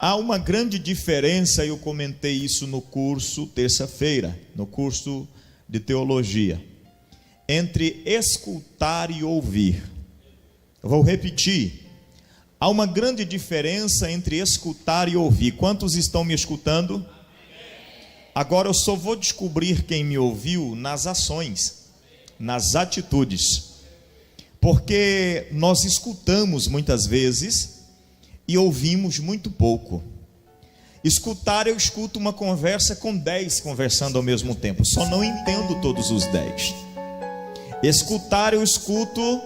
Há uma grande diferença, eu comentei isso no curso terça-feira, no curso de teologia, entre escutar e ouvir. Eu vou repetir. Há uma grande diferença entre escutar e ouvir. Quantos estão me escutando? Agora eu só vou descobrir quem me ouviu nas ações, nas atitudes. Porque nós escutamos muitas vezes e ouvimos muito pouco. Escutar, eu escuto uma conversa com 10 conversando ao mesmo tempo, só não entendo todos os 10. Escutar, eu escuto,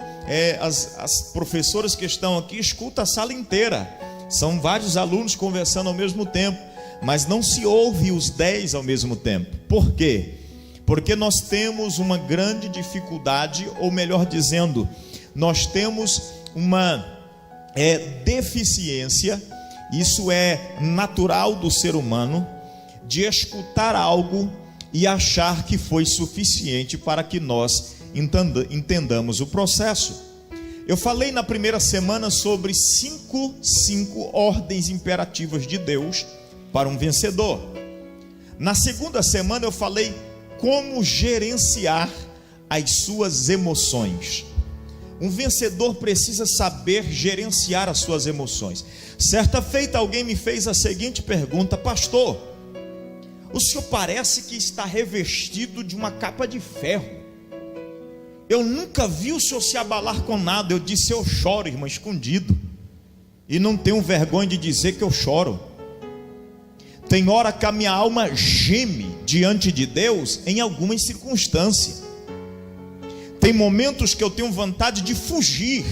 as professoras que estão aqui escutam a sala inteira, são vários alunos conversando ao mesmo tempo, mas não se ouve os 10 ao mesmo tempo. Por quê? Porque nós temos uma grande dificuldade, ou melhor dizendo, nós temos uma deficiência, isso é natural do ser humano, de escutar algo e achar que foi suficiente para que nós entendamos o processo. Eu falei na primeira semana sobre cinco ordens imperativas de Deus para um vencedor. Na segunda semana eu falei como gerenciar as suas emoções. Um vencedor precisa saber gerenciar as suas emoções. Certa feita alguém me fez a seguinte pergunta: pastor, o senhor parece que está revestido de uma capa de ferro. Eu nunca vi o senhor se abalar com nada. Eu disse: eu choro, irmão, escondido. E não tenho vergonha de dizer que eu choro. Tem hora que a minha alma geme diante de Deus em algumas circunstâncias. Tem momentos que eu tenho vontade de fugir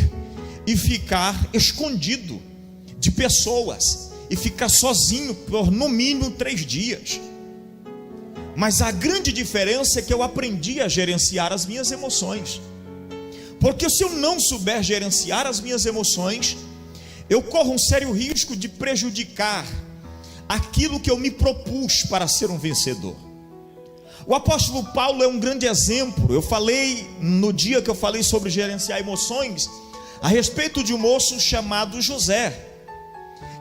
e ficar escondido de pessoas e ficar sozinho por no mínimo 3 dias. Mas a grande diferença é que eu aprendi a gerenciar as minhas emoções. Porque se eu não souber gerenciar as minhas emoções, eu corro um sério risco de prejudicar aquilo que eu me propus para ser um vencedor. O apóstolo Paulo é um grande exemplo. Eu falei no dia que eu falei sobre gerenciar emoções, a respeito de um moço chamado José,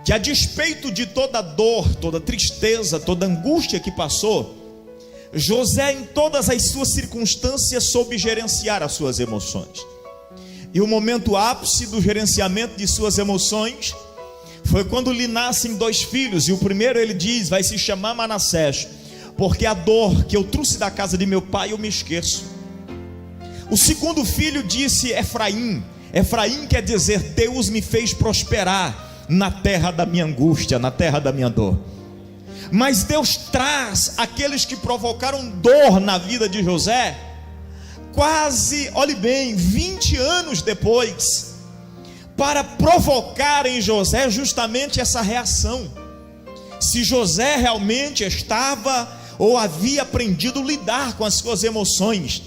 que a despeito de toda dor, toda tristeza, toda angústia que passou, José em todas as suas circunstâncias soube gerenciar as suas emoções. E o momento ápice do gerenciamento de suas emoções foi quando lhe nascem 2 filhos, e o primeiro ele diz, vai se chamar Manassés, porque a dor que eu trouxe da casa de meu pai eu me esqueço. O segundo filho disse Efraim. Efraim quer dizer Deus me fez prosperar na terra da minha angústia, na terra da minha dor. Mas Deus traz aqueles que provocaram dor na vida de José, quase, olhe bem, 20 anos depois, para provocar em José justamente essa reação. Se José realmente estava ou havia aprendido a lidar com as suas emoções.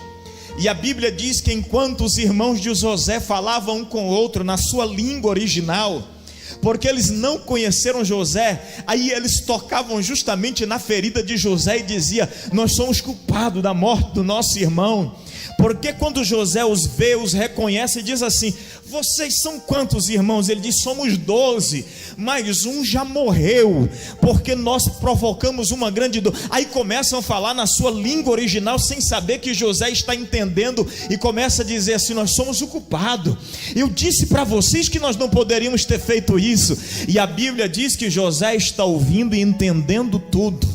E a Bíblia diz que enquanto os irmãos de José falavam um com o outro na sua língua original, porque eles não conheceram José, aí eles tocavam justamente na ferida de José e diziam: nós somos culpados da morte do nosso irmão. Porque quando José os vê, os reconhece e diz assim: vocês são quantos irmãos? Ele diz: somos 12, mas um já morreu, porque nós provocamos uma grande dor. Aí começam a falar na sua língua original, sem saber que José está entendendo, e começa a dizer assim: nós somos o culpado. Eu disse para vocês que nós não poderíamos ter feito isso. E a Bíblia diz que José está ouvindo e entendendo tudo.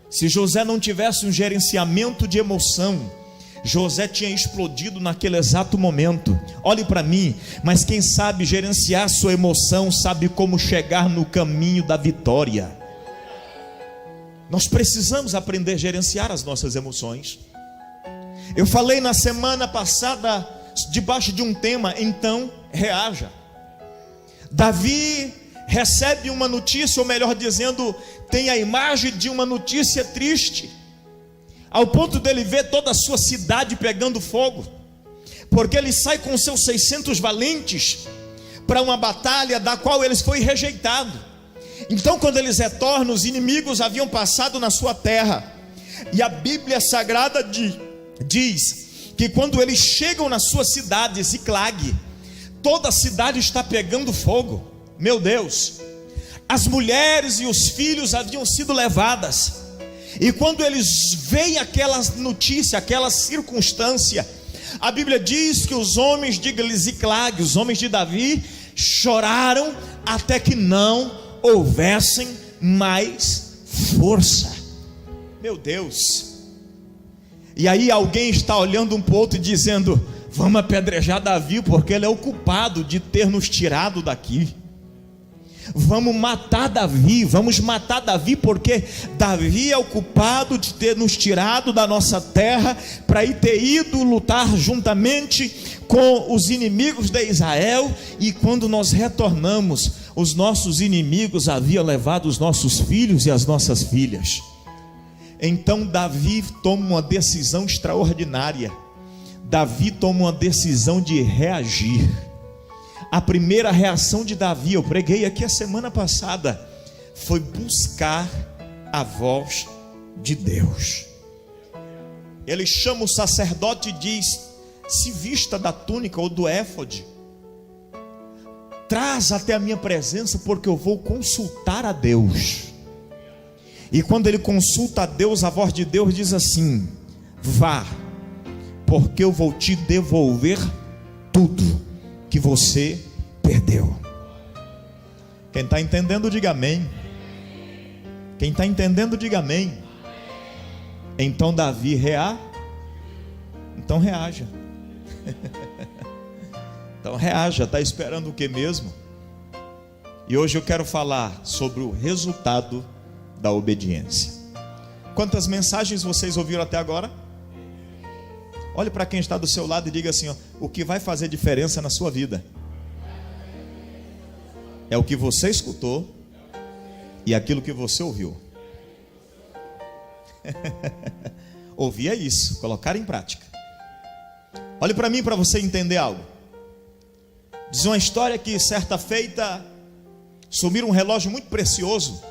Se José não tivesse um gerenciamento de emoção, José tinha explodido naquele exato momento. Olhe para mim, mas quem sabe gerenciar sua emoção sabe como chegar no caminho da vitória. Nós precisamos aprender a gerenciar as nossas emoções. Eu falei na semana passada debaixo de um tema: então reaja. Davi recebe uma notícia, ou melhor dizendo, tem a imagem de uma notícia triste, ao ponto dele ver toda a sua cidade pegando fogo, porque ele sai com seus 600 valentes para uma batalha da qual eles foi rejeitado. Então quando eles retornam, os inimigos haviam passado na sua terra, e a Bíblia Sagrada diz que quando eles chegam na sua cidade, Ziclag, toda a cidade está pegando fogo. Meu Deus, As mulheres e os filhos haviam sido levadas. E quando eles veem aquela notícia, aquela circunstância, a Bíblia diz que os homens de Ziclag, os homens de Davi, choraram até que não houvessem mais força. Meu Deus! E aí alguém está olhando um para o outro e dizendo: vamos apedrejar Davi, porque ele é o culpado de ter nos tirado daqui. Vamos matar Davi, porque Davi é o culpado de ter nos tirado da nossa terra para ir ter ido lutar juntamente com os inimigos de Israel. E quando nós retornamos, os nossos inimigos haviam levado os nossos filhos e as nossas filhas. Então Davi toma uma decisão extraordinária. Davi toma uma decisão de reagir. A primeira reação de Davi, eu preguei aqui a semana passada, foi buscar a voz de Deus. Ele chama o sacerdote e diz: se vista da túnica ou do éfode, traz até a minha presença, porque eu vou consultar a Deus. E quando ele consulta a Deus, a voz de Deus diz assim: vá, porque eu vou te devolver tudo que você perdeu. Quem está entendendo, diga amém. Quem está entendendo, diga amém. Então Davi então reaja. Então reaja. Está esperando o que mesmo? E hoje eu quero falar sobre o resultado da obediência. Quantas mensagens vocês ouviram até agora? Olhe para quem está do seu lado e diga assim: ó, o que vai fazer diferença na sua vida é o que você escutou e aquilo que você ouviu. Ouvir é isso, colocar em prática. Olhe para mim para você entender algo. Diz uma história que certa feita sumiram um relógio muito precioso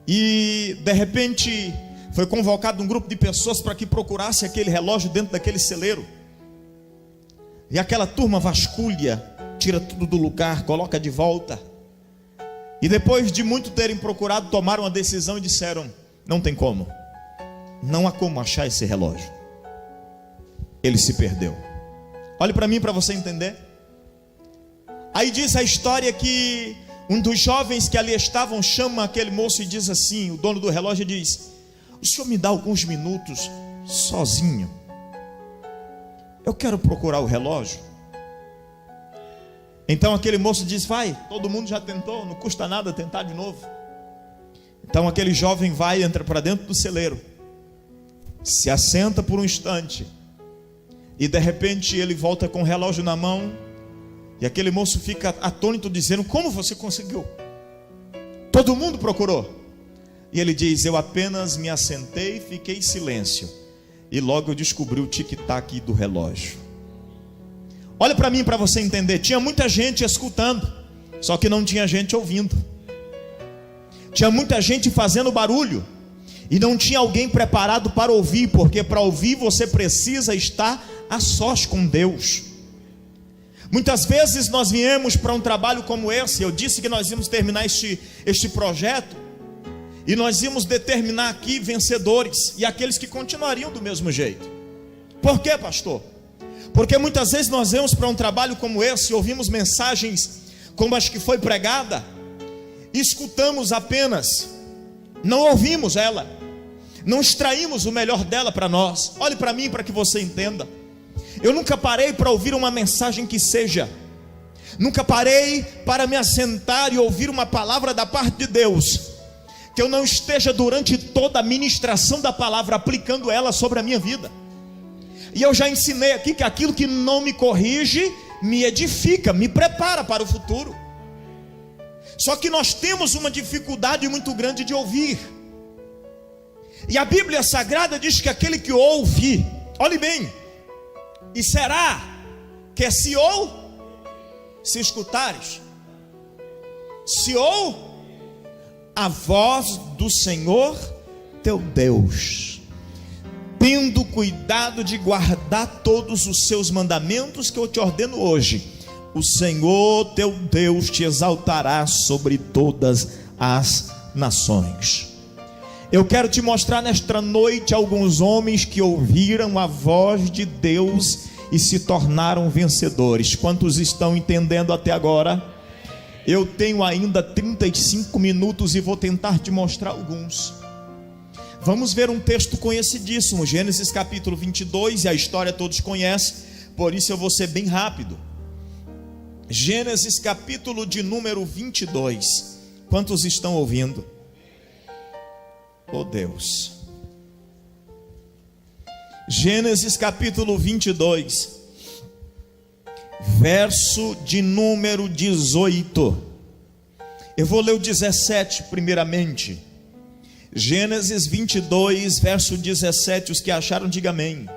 e de repente foi convocado um grupo de pessoas para que procurasse aquele relógio dentro daquele celeiro. E aquela turma vasculha, tira tudo do lugar, coloca de volta. E depois de muito terem procurado, tomaram uma decisão e disseram: não tem como, não há como achar esse relógio, ele se perdeu. Olhe para mim para você entender. Aí diz a história que um dos jovens que ali estavam chama aquele moço e diz assim, o dono do relógio diz: o senhor me dá alguns minutos sozinho? Eu quero procurar o relógio. Então aquele moço diz: vai, todo mundo já tentou, não custa nada tentar de novo. Então aquele jovem vai, entra para dentro do celeiro, se assenta por um instante, e de repente ele volta com o relógio na mão. E aquele moço fica atônito, dizendo: como você conseguiu? Todo mundo procurou. E ele diz: eu apenas me assentei e fiquei em silêncio, e logo eu descobri o tic-tac do relógio. Olha para mim para você entender. Tinha muita gente escutando, só que não tinha gente ouvindo. Tinha muita gente fazendo barulho, e não tinha alguém preparado para ouvir, porque para ouvir você precisa estar a sós com Deus. Muitas vezes nós viemos para um trabalho como esse. Eu disse que nós íamos terminar este projeto, e nós íamos determinar aqui vencedores e aqueles que continuariam do mesmo jeito. Por quê, pastor? Porque muitas vezes nós vamos para um trabalho como esse, ouvimos mensagens como as que foi pregada, escutamos apenas, não ouvimos ela, não extraímos o melhor dela para nós. Olhe para mim para que você entenda. Eu nunca parei para ouvir uma mensagem que seja, nunca parei para me assentar e ouvir uma palavra da parte de Deus, que eu não esteja durante toda a ministração da palavra aplicando ela sobre a minha vida. E eu já ensinei aqui que aquilo que não me corrige, me edifica, me prepara para o futuro. Só que nós temos uma dificuldade muito grande de ouvir. E a Bíblia Sagrada diz que aquele que ouve, olhe bem, e será que se escutares, se a voz do Senhor teu Deus, tendo cuidado de guardar todos os seus mandamentos que eu te ordeno hoje, o Senhor teu Deus te exaltará sobre todas as nações. Eu quero te mostrar nesta noite alguns homens que ouviram a voz de Deus e se tornaram vencedores. Quantos estão entendendo até agora? Eu tenho ainda 35 minutos e vou tentar te mostrar alguns. Vamos ver um texto conhecidíssimo, Gênesis capítulo 22, e a história todos conhecem, por isso eu vou ser bem rápido. Gênesis capítulo de número 22. Quantos estão ouvindo? Oh Deus. Gênesis capítulo 22, verso de número 18. Eu vou ler o 17 primeiramente. Gênesis 22, verso 17. Os que acharam, diga amém.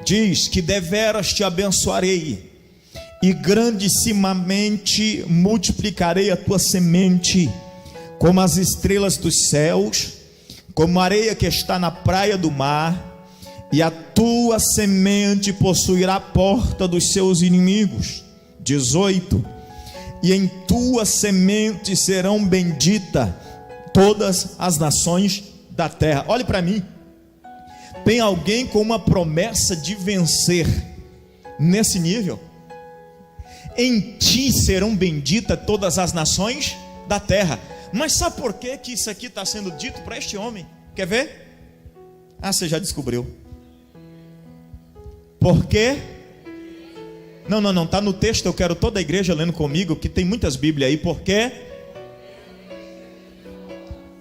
Diz que deveras te abençoarei, e grandissimamente multiplicarei a tua semente, como as estrelas dos céus, como a areia que está na praia do mar, e a tua semente possuirá a porta dos seus inimigos. 18. E em tua semente serão benditas todas as nações da terra. Olhe para mim. Tem alguém com uma promessa de vencer nesse nível? Em ti serão benditas todas as nações da terra. Mas sabe por que isso aqui está sendo dito para este homem? Quer ver? Ah, você já descobriu. Por quê? Não, está no texto. Eu quero toda a igreja lendo comigo, que tem muitas bíblias aí. Por quê?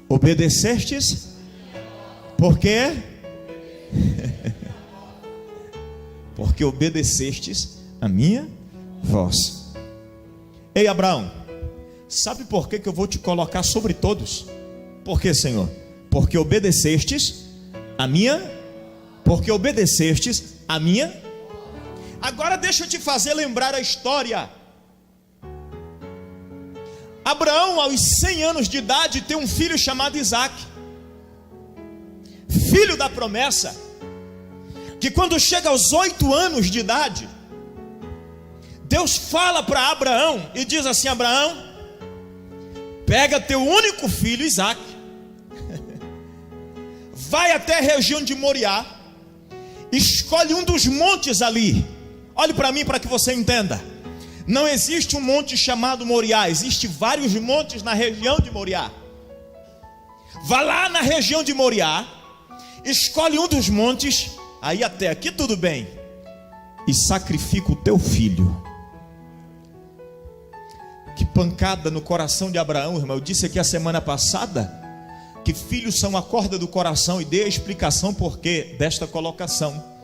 Obedecestes? Por quê? Porque obedecestes a minha voz. Ei, Abraão, sabe por que eu vou te colocar sobre todos? Por quê, Senhor? Porque obedecestes a minha. Porque obedecestes a minha. Agora deixa eu te fazer lembrar a história. Abraão, aos 100 anos de idade, tem um filho chamado Isaac, filho da promessa, que quando chega aos 8 anos de idade, Deus fala para Abraão e diz assim: Abraão, pega teu único filho Isaac, vai até a região de Moriá, escolhe um dos montes ali. Olhe para mim para que você entenda. Não existe um monte chamado Moriá, existe vários montes na região de Moriá. Vá lá na região de Moriá, escolhe um dos montes, aí até aqui tudo bem, e sacrifica o teu filho. Que pancada no coração de Abraão, irmão. Eu disse aqui a semana passada que filhos são a corda do coração, e dei a explicação porquê desta colocação.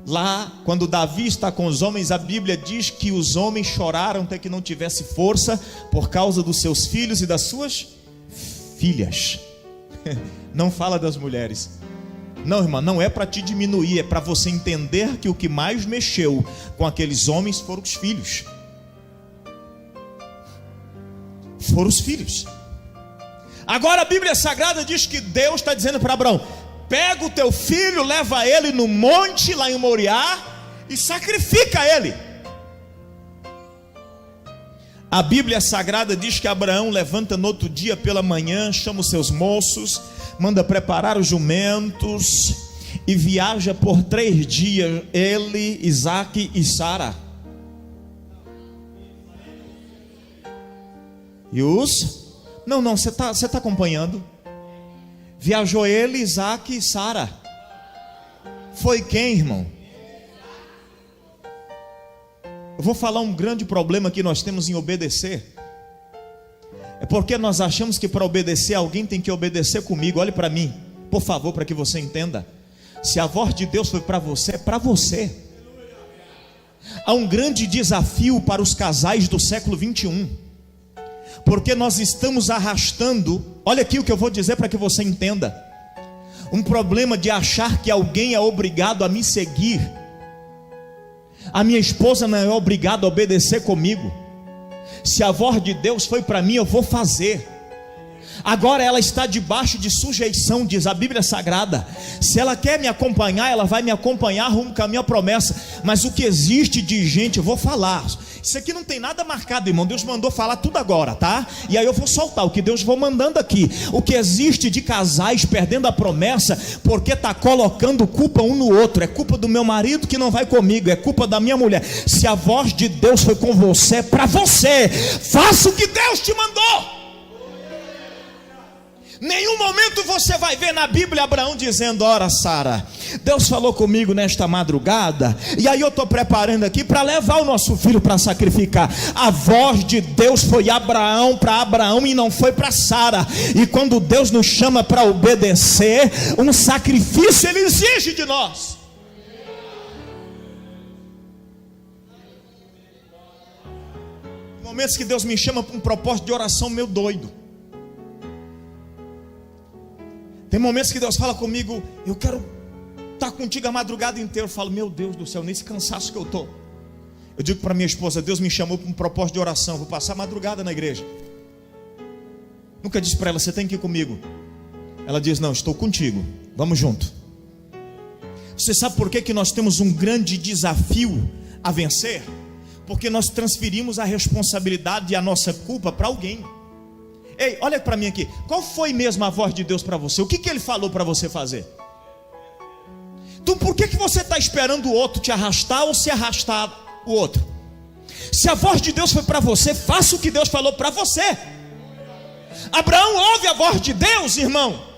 Lá, quando Davi está com os homens, a Bíblia diz que os homens choraram até que não tivesse força por causa dos seus filhos e das suas filhas. Não fala das mulheres. Não, irmã, não é para te diminuir, é para você entender que o que mais mexeu com aqueles homens foram os filhos. Foram os filhos. Agora a Bíblia Sagrada diz que Deus está dizendo para Abraão: pega o teu filho, leva ele no monte lá em Moriá e sacrifica ele. A Bíblia Sagrada diz que Abraão levanta no outro dia pela manhã, chama os seus moços, manda preparar os jumentos e viaja por 3 dias, ele, Isaac e Sara. E os... Não, você tá acompanhando? Viajou ele, Isaac e Sara. Foi quem, irmão? Eu vou falar um grande problema que nós temos em obedecer. É porque nós achamos que para obedecer alguém tem que obedecer comigo. Olhe para mim, por favor, para que você entenda. Se a voz de Deus foi para você, é para você. Há um grande desafio para os casais do século 21. Porque nós estamos arrastando, olha aqui o que eu vou dizer para que você entenda, um problema de achar que alguém é obrigado a me seguir. A minha esposa não é obrigada a obedecer comigo. Se a voz de Deus foi para mim, eu vou fazer. Agora ela está debaixo de sujeição, diz a Bíblia Sagrada. Se ela quer me acompanhar, ela vai me acompanhar rumo com a minha promessa. Mas o que existe de gente, eu vou falar. Isso aqui não tem nada marcado, irmão. Deus mandou falar tudo agora, tá? E aí eu vou soltar o que Deus vou mandando aqui. O que existe de casais perdendo a promessa porque está colocando culpa um no outro. É culpa do meu marido que não vai comigo, é culpa da minha mulher. Se a voz de Deus foi com você, é para você. Faça o que Deus te mandou. Nenhum momento você vai ver na Bíblia Abraão dizendo: ora, Sara, Deus falou comigo nesta madrugada, e aí eu estou preparando aqui para levar o nosso filho para sacrificar. A voz de Deus foi para Abraão e não foi para Sara. E quando Deus nos chama para obedecer, um sacrifício Ele exige de nós. Momentos que Deus me chama para um propósito de oração meio doido. Tem momentos que Deus fala comigo: eu quero estar contigo a madrugada inteira. Eu falo: meu Deus do céu, nesse cansaço que eu estou. Eu digo para minha esposa: Deus me chamou para um propósito de oração, vou passar a madrugada na igreja. Nunca disse para ela: você tem que ir comigo. Ela diz: não, estou contigo, vamos junto. Você sabe por que nós temos um grande desafio a vencer? Porque nós transferimos a responsabilidade e a nossa culpa para alguém. Ei, olha para mim aqui. Qual foi mesmo a voz de Deus para você? O que Ele falou para você fazer? Então por que você está esperando o outro te arrastar ou se arrastar o outro? Se a voz de Deus foi para você, faça o que Deus falou para você. Abraão ouve a voz de Deus, irmão.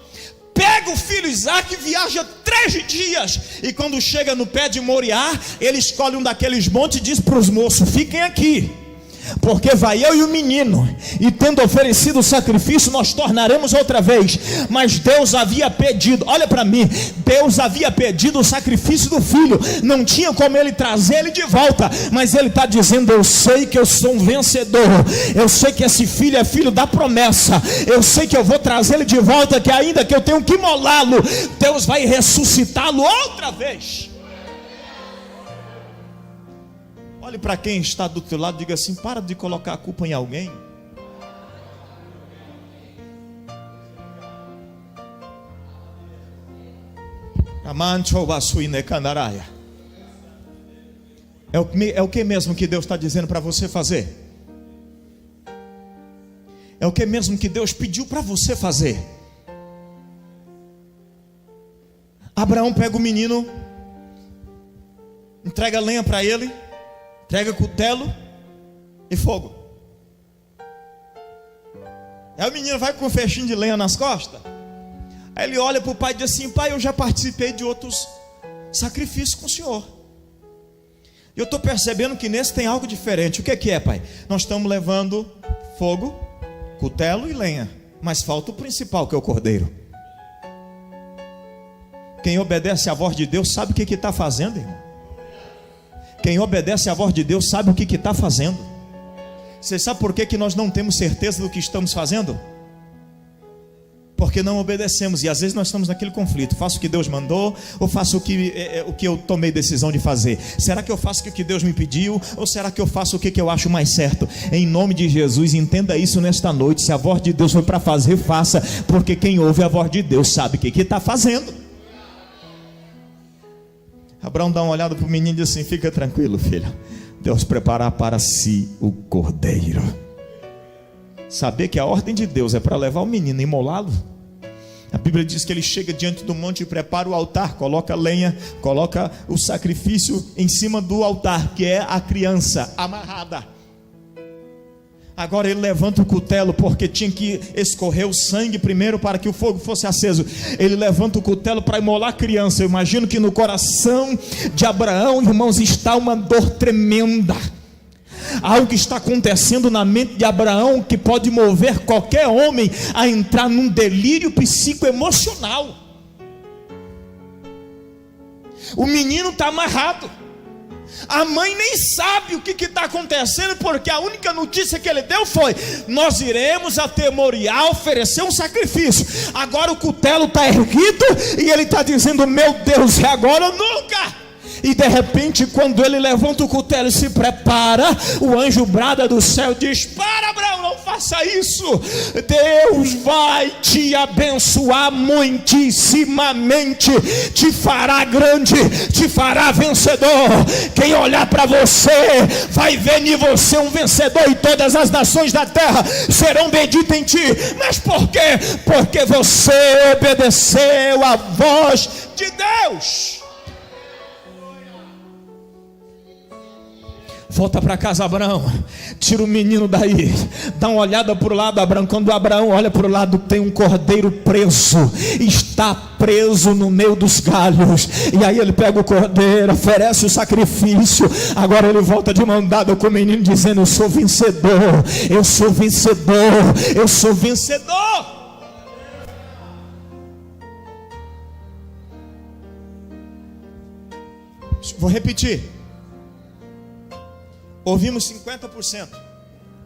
Pega o filho Isaque e viaja 3 dias. E quando chega no pé de Moriá, ele escolhe um daqueles montes e diz para os moços: fiquem aqui, porque vai eu e o menino, e tendo oferecido o sacrifício, nós tornaremos outra vez. Mas Deus havia pedido, olha para mim, Deus havia pedido o sacrifício do filho. Não tinha como ele trazer ele de volta. Mas ele está dizendo: eu sei que eu sou um vencedor. Eu sei que esse filho é filho da promessa. Eu sei que eu vou trazer ele de volta, que ainda que eu tenho que imolá-lo, Deus vai ressuscitá-lo outra vez. Olhe para quem está do teu lado e diga assim: para de colocar a culpa em alguém. É o que mesmo que Deus está dizendo para você fazer? É o que mesmo que Deus pediu para você fazer? Abraão pega o menino, entrega lenha para ele, entrega cutelo e fogo. Aí o menino vai com um fechinho de lenha nas costas. Aí ele olha para o pai e diz assim: pai, eu já participei de outros sacrifícios com o senhor. E eu estou percebendo que nesse tem algo diferente. O que é, pai? Nós estamos levando fogo, cutelo e lenha, mas falta o principal, que é o cordeiro. Quem obedece à voz de Deus sabe o que está fazendo, irmão. Quem obedece à voz de Deus sabe o que está fazendo. Você sabe por que nós não temos certeza do que estamos fazendo? Porque não obedecemos. E às vezes nós estamos naquele conflito: faço o que Deus mandou, ou faço o que eu tomei decisão de fazer? Será que eu faço o que Deus me pediu, ou será que eu faço o que eu acho mais certo? Em nome de Jesus, entenda isso nesta noite. Se a voz de Deus foi para fazer, faça. Porque quem ouve a voz de Deus sabe o que está fazendo. Abraão dá uma olhada para o menino e diz assim: fica tranquilo, filho, Deus preparar para si o cordeiro. Saber que a ordem de Deus é para levar o menino e imolá-lo. A Bíblia diz que ele chega diante do monte e prepara o altar, coloca lenha, coloca o sacrifício em cima do altar, que é a criança amarrada. Agora ele levanta o cutelo, porque tinha que escorrer o sangue primeiro para que o fogo fosse aceso. Ele levanta o cutelo para imolar a criança. Eu imagino que no coração de Abraão, irmãos, está uma dor tremenda. Algo que está acontecendo na mente de Abraão que pode mover qualquer homem a entrar num delírio psicoemocional. O menino está amarrado. A mãe nem sabe o que está acontecendo, porque a única notícia que ele deu foi: nós iremos até Moriá oferecer um sacrifício. Agora o cutelo está erguido e ele está dizendo: meu Deus, é agora ou nunca. E de repente, quando ele levanta o cutelo e se prepara, o anjo brada do céu, diz: para, Abraão, não faça faça isso. Deus vai te abençoar muitíssimamente, te fará grande, te fará vencedor. Quem olhar para você vai ver em você um vencedor, e todas as nações da terra serão benditas em ti. Mas por quê? Porque você obedeceu a voz de Deus. Volta para casa, Abraão. Tira o menino daí. Dá uma olhada para o lado, Abraão. Quando Abraão olha para o lado, tem um cordeiro preso. Está preso no meio dos galhos. E aí ele pega o cordeiro, oferece o sacrifício. Agora ele volta de mão dada com o menino, dizendo: eu sou vencedor, eu sou vencedor, eu sou vencedor. Vou repetir. Ouvimos 50%.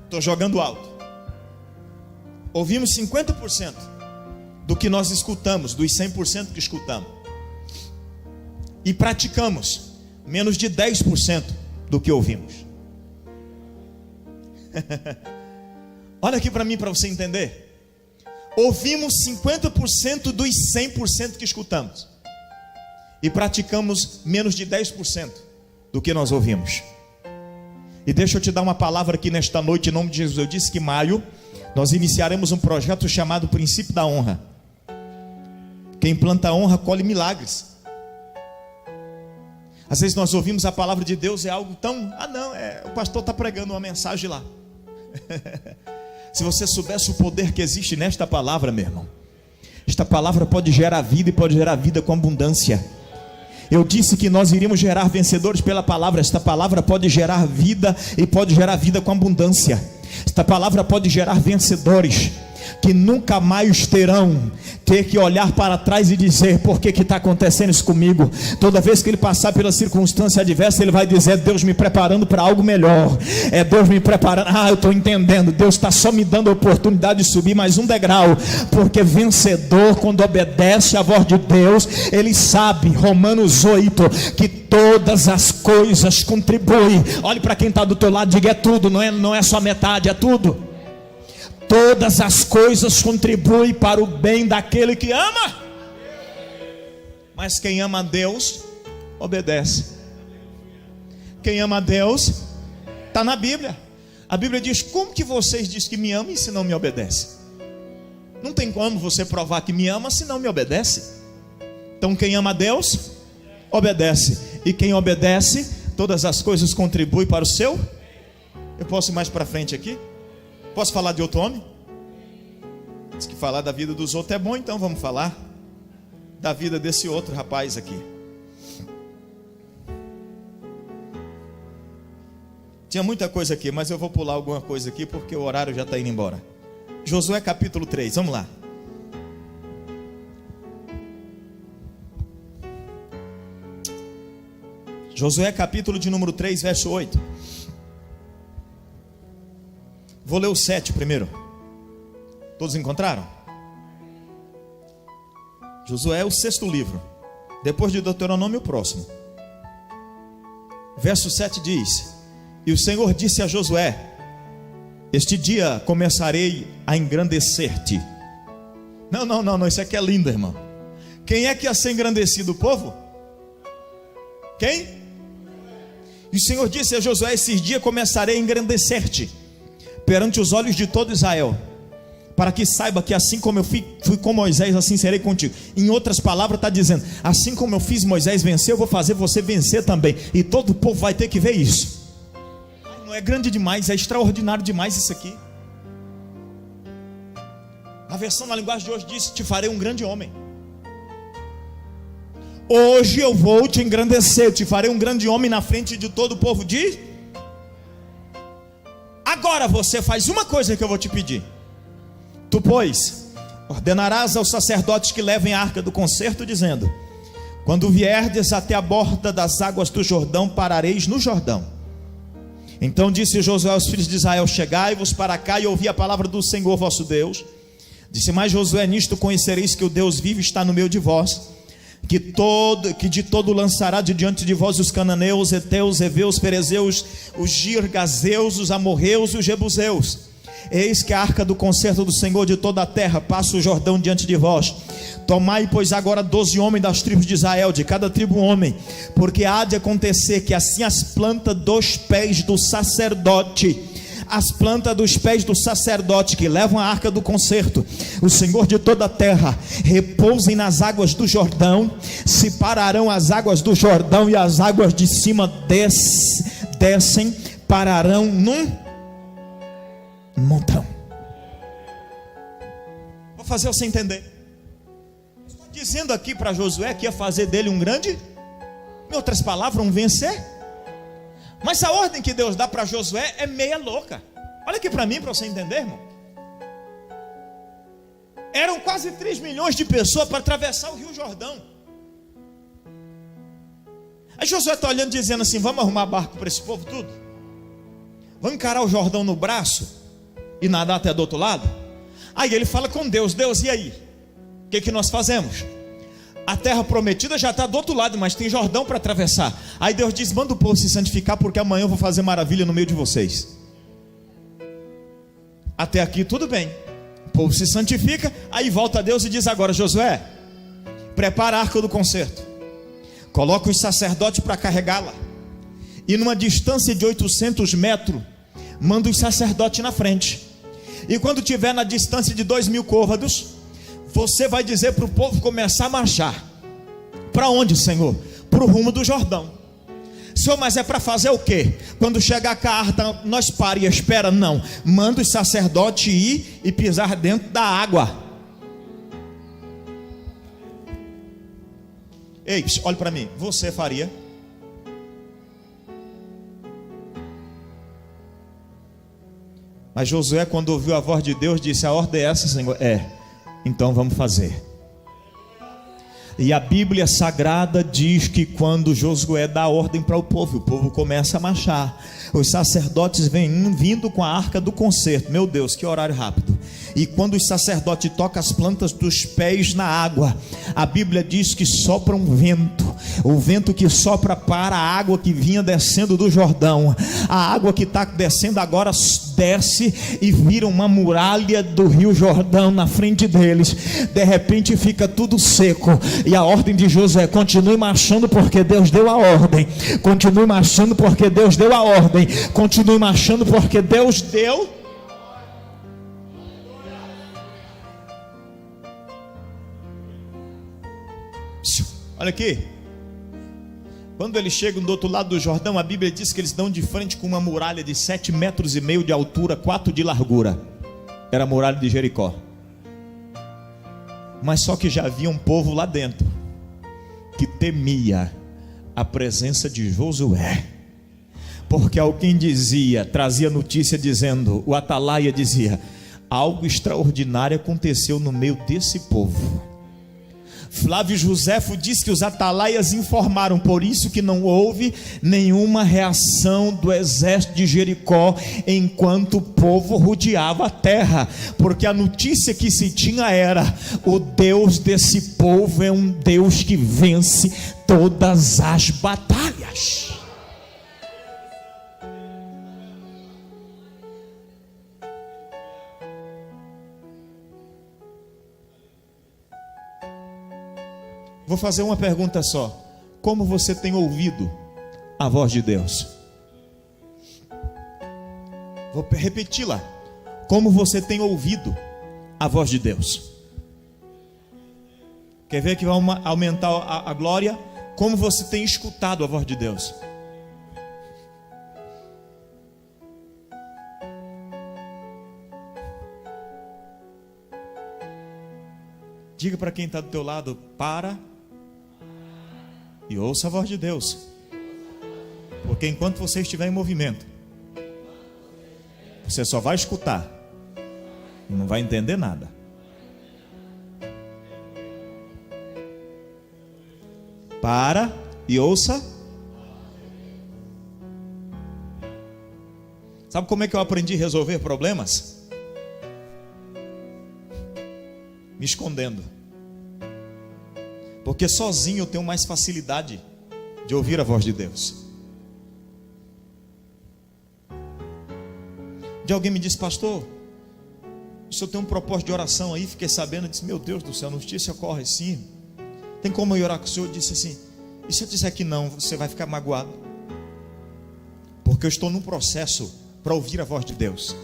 Estou jogando alto. Ouvimos 50% do que nós escutamos, dos 100% que escutamos. E praticamos menos de 10% do que ouvimos. Olha aqui para mim, para você entender. Ouvimos 50% dos 100% que escutamos. E praticamos menos de 10% do que nós ouvimos. E deixa eu te dar uma palavra aqui nesta noite, em nome de Jesus. Eu disse que em maio nós iniciaremos um projeto chamado Princípio da Honra. Quem planta honra colhe milagres. Às vezes nós ouvimos a palavra de Deus, é algo tão... o pastor está pregando uma mensagem lá. Se você soubesse o poder que existe nesta palavra, meu irmão. Esta palavra pode gerar vida, e pode gerar vida com abundância. Eu disse que nós iríamos gerar vencedores pela palavra. Esta palavra pode gerar vida, e pode gerar vida com abundância. Esta palavra pode gerar vencedores que nunca mais terão que olhar para trás e dizer: por que está acontecendo isso comigo? Toda vez que ele passar pela circunstância adversa, ele vai dizer: Deus me preparando para algo melhor. É Deus me preparando. Eu estou entendendo. Deus está só me dando a oportunidade de subir mais um degrau. Porque vencedor, quando obedece à voz de Deus, ele sabe, Romanos 8, que todas as coisas contribuem. Olhe para quem está do teu lado e diga: é tudo, não é só metade, é tudo. Todas as coisas contribuem para o bem daquele que ama. Mas quem ama a Deus, obedece. Quem ama a Deus, está na Bíblia. A Bíblia diz: como que vocês dizem que me amam e se não me obedecem? Não tem como você provar que me ama se não me obedece. Então quem ama a Deus, obedece. E quem obedece, todas as coisas contribuem para o seu. Eu posso ir mais para frente aqui? Posso falar de outro homem? Diz que falar da vida dos outros é bom, então vamos falar da vida desse outro rapaz aqui. Tinha muita coisa aqui, mas eu vou pular alguma coisa aqui porque o horário já está indo embora. Josué capítulo 3, vamos lá. Josué capítulo de número 3, verso 8. Vou ler o 7 primeiro. Todos encontraram? Josué é o 6º livro, depois de Deuteronômio, o próximo. Verso 7 diz: e o Senhor disse a Josué: este dia começarei a engrandecer-te. Não, isso aqui é lindo, irmão. Quem é que ia ser engrandecido? O povo? Quem? E o Senhor disse a Josué: esses dias começarei a engrandecer-te perante os olhos de todo Israel, para que saiba que assim como eu fui com Moisés, assim serei contigo. Em outras palavras está dizendo: assim como eu fiz Moisés vencer, eu vou fazer você vencer também. E todo o povo vai ter que ver isso. Não é grande demais, é extraordinário demais isso aqui. A versão na linguagem de hoje diz: te farei um grande homem. Hoje eu vou te engrandecer, te farei um grande homem na frente de todo o povo de... Agora você faz uma coisa que eu vou te pedir. Tu, pois, ordenarás aos sacerdotes que levem a arca do concerto, dizendo: quando vierdes até a borda das águas do Jordão, parareis no Jordão. Então disse Josué aos filhos de Israel: chegai-vos para cá e ouvi a palavra do Senhor vosso Deus. Disse mais Josué: nisto conhecereis que o Deus vivo está no meio de vós, que de todo lançará de diante de vós os cananeus, os heteus, os heveus, os ferezeus, os girgazeus, os amorreus e os jebuseus. Eis que a arca do concerto do Senhor de toda a terra passa o Jordão diante de vós. Tomai, pois, agora 12 homens das tribos de Israel, de cada tribo um homem, porque há de acontecer que assim as plantas dos pés do sacerdote, as plantas dos pés do sacerdote que levam a arca do concerto, o Senhor de toda a terra, repousem nas águas do Jordão, se pararão as águas do Jordão, e as águas de cima descem, pararão num montão. Vou fazer você entender. Estou dizendo aqui para Josué que ia fazer dele um grande, em outras palavras, um vencer. Mas a ordem que Deus dá para Josué é meia louca. Olha aqui para mim, para você entender, irmão. Eram quase 3 milhões de pessoas para atravessar o Rio Jordão. Aí Josué está olhando, dizendo assim: vamos arrumar barco para esse povo tudo? Vamos encarar o Jordão no braço e nadar até do outro lado? Aí ele fala com Deus: Deus, e aí? O que nós fazemos? A terra prometida já está do outro lado, mas tem Jordão para atravessar. Aí Deus diz: manda o povo se santificar, porque amanhã eu vou fazer maravilha no meio de vocês. Até aqui tudo bem. O povo se santifica. Aí volta a Deus e diz agora: Josué, prepara a arca do concerto, coloca os sacerdotes para carregá-la, e numa distância de 800 metros, manda os sacerdotes na frente. E quando tiver na distância de 2.000 côvados, você vai dizer para o povo começar a marchar. Para onde, Senhor? Para o rumo do Jordão. Senhor, mas é para fazer o quê? Quando chegar a arca, nós para e espera? Não, manda os sacerdotes ir e pisar dentro da água. Ei, olha para mim, você faria? Mas Josué, quando ouviu a voz de Deus, disse: a ordem é essa, Senhor? É. Então vamos fazer. E a Bíblia Sagrada diz que quando Josué dá ordem para o povo começa a marchar. Os sacerdotes vêm vindo com a arca do concerto. Meu Deus, que horário rápido. E quando os sacerdotes tocam as plantas dos pés na água, a Bíblia diz que sopra um vento. O vento que sopra para a água que vinha descendo do Jordão. A água que está descendo agora desce e vira uma muralha do Rio Jordão na frente deles. De repente fica tudo seco. E a ordem de Josué: continue marchando porque Deus deu a ordem. Continue marchando porque Deus deu a ordem. Continue marchando porque Deus deu. Olha aqui. Quando eles chegam do outro lado do Jordão, a Bíblia diz que eles dão de frente com uma muralha de 7,5 metros de altura, 4 de largura. Era a muralha de Jericó. Mas só que já havia um povo lá dentro que temia a presença de Josué. Porque alguém trazia notícia dizendo, o atalaia dizia: algo extraordinário aconteceu no meio desse povo. Flávio Joséfo diz que os atalaias informaram, por isso que não houve nenhuma reação do exército de Jericó enquanto o povo rodeava a terra, porque a notícia que se tinha era: o Deus desse povo é um Deus que vence todas as batalhas. Vou fazer uma pergunta só: como você tem ouvido a voz de Deus? Vou repeti-la: como você tem ouvido a voz de Deus? Quer ver que vai aumentar a glória? Como você tem escutado a voz de Deus? Diga para quem está do teu lado: para e ouça a voz de Deus. Porque enquanto você estiver em movimento, você só vai escutar e não vai entender nada. Para e ouça. Sabe como é que eu aprendi a resolver problemas? Me escondendo. Porque sozinho eu tenho mais facilidade de ouvir a voz de Deus. De alguém me disse: pastor, o senhor tem um propósito de oração aí? Fiquei sabendo, disse, meu Deus do céu, notícia ocorre sim. Tem como eu orar com o senhor? Disse assim, e se eu disser que não, você vai ficar magoado? Porque eu estou num processo para ouvir a voz de Deus,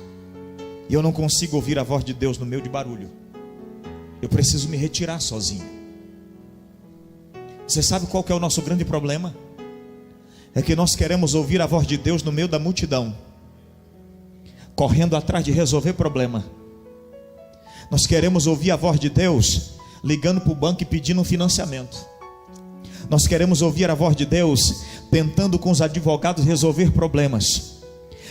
e eu não consigo ouvir a voz de Deus no meio de barulho. Eu preciso me retirar sozinho. Você sabe qual que é o nosso grande problema? É que nós queremos ouvir a voz de Deus no meio da multidão, correndo atrás de resolver problema. Nós queremos ouvir a voz de Deus ligando para o banco e pedindo um financiamento. Nós queremos ouvir a voz de Deus tentando com os advogados resolver problemas.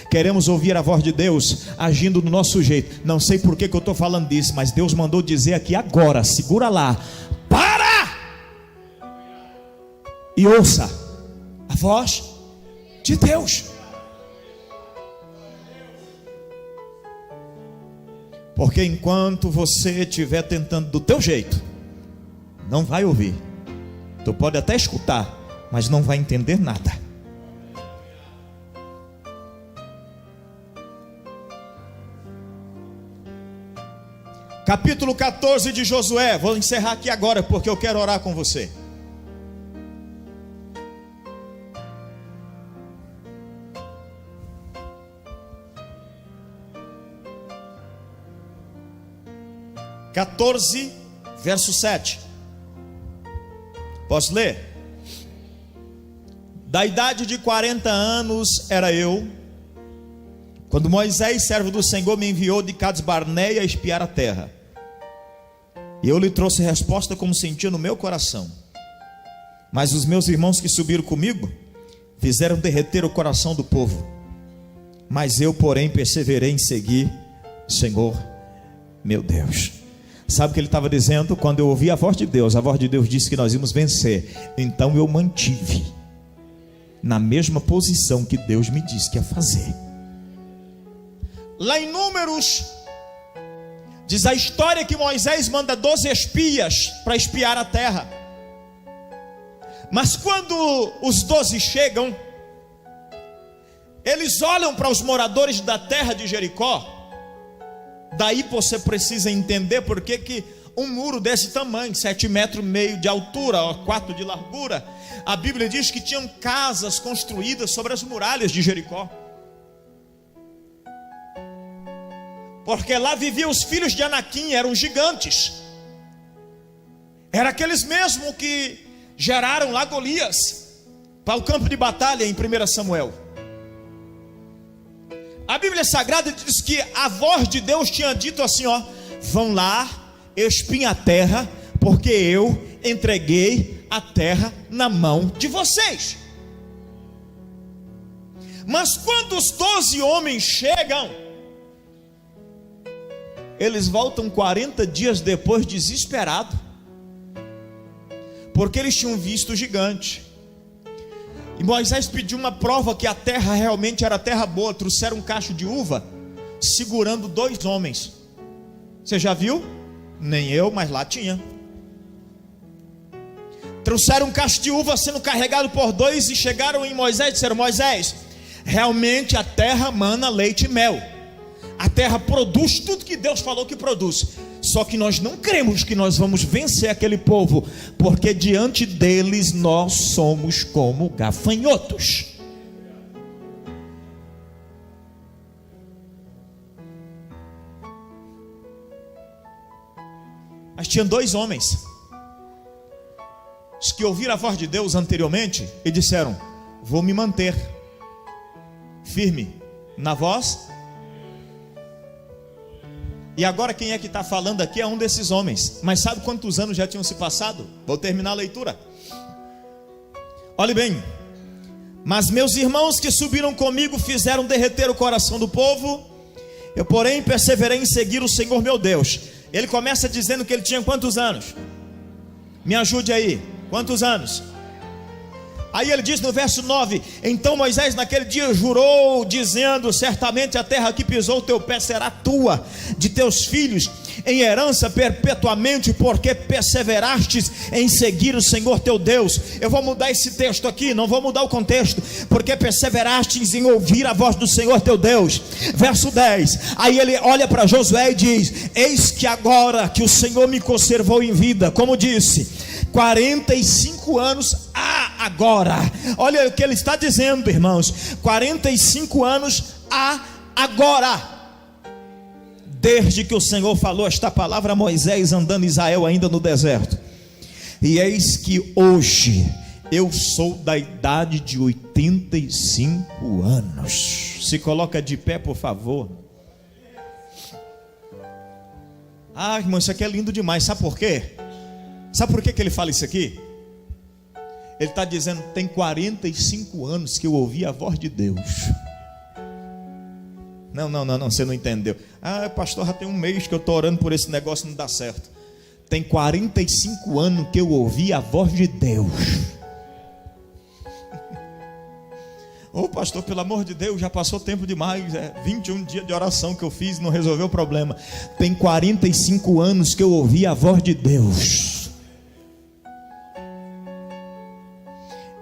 Queremos ouvir a voz de Deus agindo do nosso jeito. Não sei por que eu estou falando disso, mas Deus mandou dizer aqui agora, segura lá, para e ouça a voz de Deus. Porque enquanto você estiver tentando do teu jeito, não vai ouvir. Tu pode até escutar, mas não vai entender nada. Capítulo 14 de Josué. Vou encerrar aqui agora porque eu quero orar com você. Verso 7. Posso ler? Da idade de 40 anos era eu, quando Moisés, servo do Senhor, me enviou de Cades Barneia a espiar a terra. E eu lhe trouxe resposta como sentia no meu coração. Mas os meus irmãos que subiram comigo fizeram derreter o coração do povo. Mas eu, porém, perseverei em seguir o Senhor, meu Deus. Sabe o que ele estava dizendo? Quando eu ouvi a voz de Deus disse que nós íamos vencer. Então eu mantive na mesma posição que Deus me disse que ia fazer. Lá em Números, diz a história que Moisés manda 12 espias para espiar a terra. Mas quando os 12 chegam, eles olham para os moradores da terra de Jericó. Daí você precisa entender por que um muro desse tamanho, 7,5 metros de altura, 4 de largura, a Bíblia diz que tinham casas construídas sobre as muralhas de Jericó. Porque lá viviam os filhos de Anaquim, eram gigantes. Era aqueles mesmo que geraram lá Golias para o campo de batalha em 1 Samuel. A Bíblia Sagrada diz que a voz de Deus tinha dito assim, ó: vão lá, espiem a terra, porque eu entreguei a terra na mão de vocês. Mas quando os 12 homens chegam, eles voltam 40 dias depois desesperados, porque eles tinham visto o gigante. E Moisés pediu uma prova que a terra realmente era terra boa. Trouxeram um cacho de uva segurando 2 homens. Você já viu? Nem eu, mas lá tinha. Trouxeram um cacho de uva sendo carregado por 2 e chegaram em Moisés e disseram: Moisés, realmente a terra mana leite e mel. A terra produz tudo que Deus falou que produz. Só que nós não cremos que nós vamos vencer aquele povo, porque diante deles nós somos como gafanhotos. Mas tinha 2 homens, os que ouviram a voz de Deus anteriormente e disseram: vou me manter firme na voz. E agora quem é que está falando aqui é um desses homens. Mas sabe quantos anos já tinham se passado? Vou terminar a leitura. Olhe bem. Mas meus irmãos que subiram comigo fizeram derreter o coração do povo. Eu, porém, perseverei em seguir o Senhor meu Deus. Ele começa dizendo que ele tinha quantos anos? Me ajude aí. Quantos anos? Aí ele diz no verso 9: então Moisés naquele dia jurou, dizendo: certamente a terra que pisou o teu pé será tua, de teus filhos, em herança perpetuamente, porque perseverastes em seguir o Senhor teu Deus. Eu vou mudar esse texto aqui, não vou mudar o contexto. Porque perseverastes em ouvir a voz do Senhor teu Deus. Verso 10, aí ele olha para Josué e diz: eis que agora que o Senhor me conservou em vida, como disse, 45 anos agora. Olha o que ele está dizendo, irmãos: 45 anos agora, desde que o Senhor falou esta palavra a Moisés, andando Israel ainda no deserto. E eis que hoje eu sou da idade de 85 anos. Se coloca de pé, por favor. Irmão, isso aqui é lindo demais. Sabe por quê? Sabe por que ele fala isso aqui? Ele está dizendo: tem 45 anos que eu ouvi a voz de Deus. Não, você não entendeu. Pastor, já tem um mês que eu estou orando por esse negócio, não dá certo. Tem 45 anos que eu ouvi a voz de Deus. Pastor, pelo amor de Deus, já passou tempo demais. 21 dias de oração que eu fiz e não resolveu o problema. Tem 45 anos que eu ouvi a voz de Deus.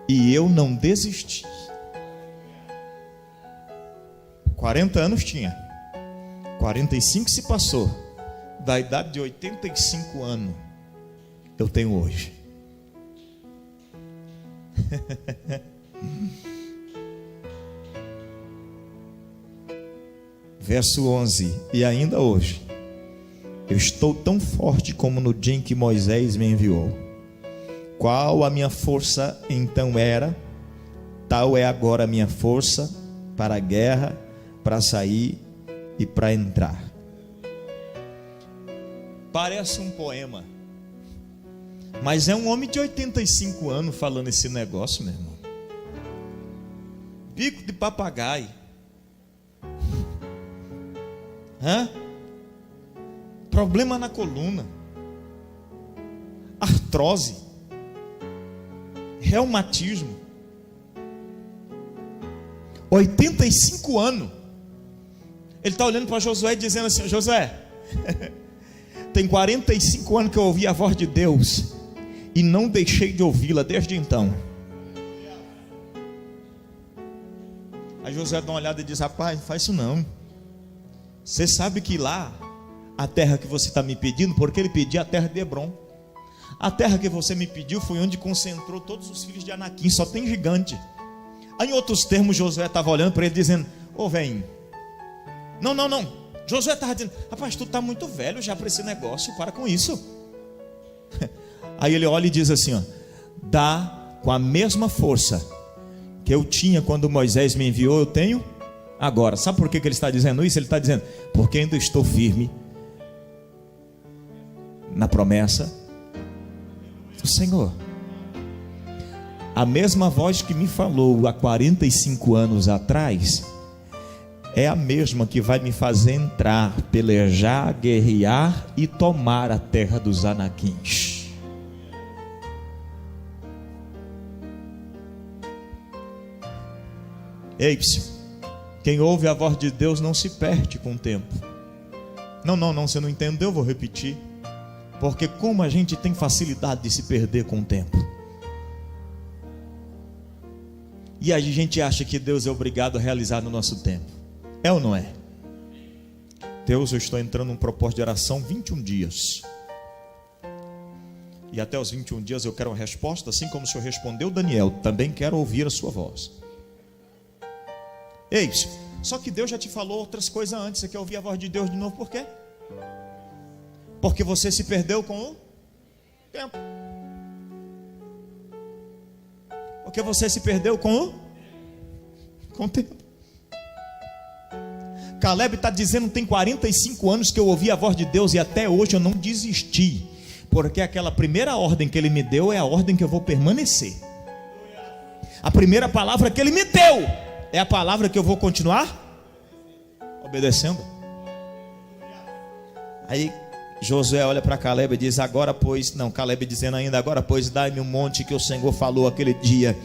E eu não desisti. 40 anos tinha, 45 se passou, da idade de 85 anos eu tenho hoje. Verso 11: e ainda hoje eu estou tão forte como no dia em que Moisés me enviou. Qual a minha força então era, tal é agora a minha força para a guerra, para sair e para entrar. Parece um poema, mas é um homem de 85 anos falando esse negócio, meu irmão. Bico de papagaio. Problema na coluna, artrose, reumatismo. 85 anos. Ele está olhando para Josué e dizendo assim: Josué, tem 45 anos que eu ouvi a voz de Deus e não deixei de ouvi-la desde então. Aí Josué dá uma olhada e diz: rapaz, não faz isso não. Você sabe que lá, a terra que você está me pedindo, porque ele pediu a terra de Hebron, a terra que você me pediu foi onde concentrou todos os filhos de Anaquim, só tem gigante. Aí, em outros termos, Josué estava olhando para ele dizendo: velho, não, Josué estava dizendo: rapaz, tu está muito velho já para esse negócio, para com isso. Aí ele olha e diz assim: dá com a mesma força que eu tinha quando Moisés me enviou, eu tenho agora. Sabe por que ele está dizendo isso? Ele está dizendo: porque ainda estou firme na promessa do Senhor. A mesma voz que me falou há 45 anos atrás é a mesma que vai me fazer entrar, pelejar, guerrear e tomar a terra dos Anaquins. Ei-se, quem ouve a voz de Deus não se perde com o tempo. Não, você não entendeu, vou repetir. Porque como a gente tem facilidade de se perder com o tempo. E a gente acha que Deus é obrigado a realizar no nosso tempo. É ou não é? Deus, eu estou entrando num propósito de oração 21 dias. E até os 21 dias eu quero uma resposta, assim como o Senhor respondeu Daniel, também quero ouvir a sua voz. Eis, só que Deus já te falou outras coisas antes. Você quer ouvir a voz de Deus de novo, por quê? Porque você se perdeu com o tempo. Porque você se perdeu com o tempo. Caleb está dizendo: tem 45 anos que eu ouvi a voz de Deus e até hoje eu não desisti. Porque aquela primeira ordem que ele me deu é a ordem que eu vou permanecer. A primeira palavra que ele me deu é a palavra que eu vou continuar obedecendo. Aí Josué olha para Caleb e diz: agora pois, não, Caleb dizendo ainda: agora pois dai-me um monte que o Senhor falou aquele dia,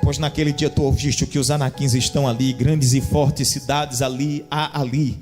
Pois naquele dia tu ouviste que os anaquins estão ali, grandes e fortes cidades ali, há ali.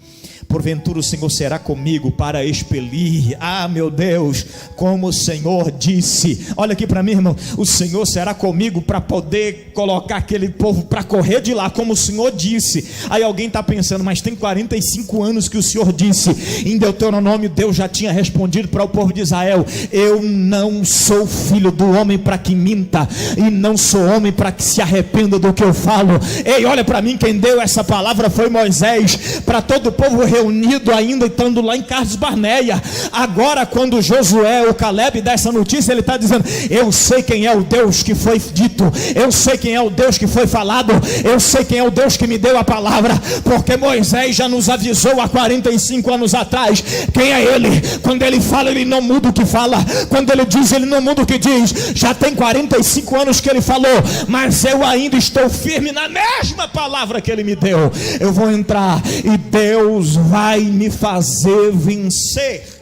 Porventura o Senhor será comigo para expelir. Meu Deus, como o Senhor disse. Olha aqui para mim, irmão. O Senhor será comigo para poder colocar aquele povo para correr de lá, como o Senhor disse. Aí alguém está pensando, mas tem 45 anos que o Senhor disse. Em Deuteronômio, Deus já tinha respondido para o povo de Israel: eu não sou filho do homem para que minta, e não sou homem para que se arrependa do que eu falo. Ei, olha para mim, quem deu essa palavra foi Moisés, para todo o povo reunido ainda, estando lá em Cades Barneia. Agora, quando Josué, o Caleb, dá essa notícia, ele está dizendo: eu sei quem é o Deus que foi dito, eu sei quem é o Deus que foi falado, eu sei quem é o Deus que me deu a palavra, porque Moisés já nos avisou há 45 anos atrás quem é ele. Quando ele fala, ele não muda o que fala. Quando ele diz, ele não muda o que diz. Já tem 45 anos que ele falou, mas eu ainda estou firme na mesma palavra que ele me deu. Eu vou entrar e Deus vai me fazer vencer.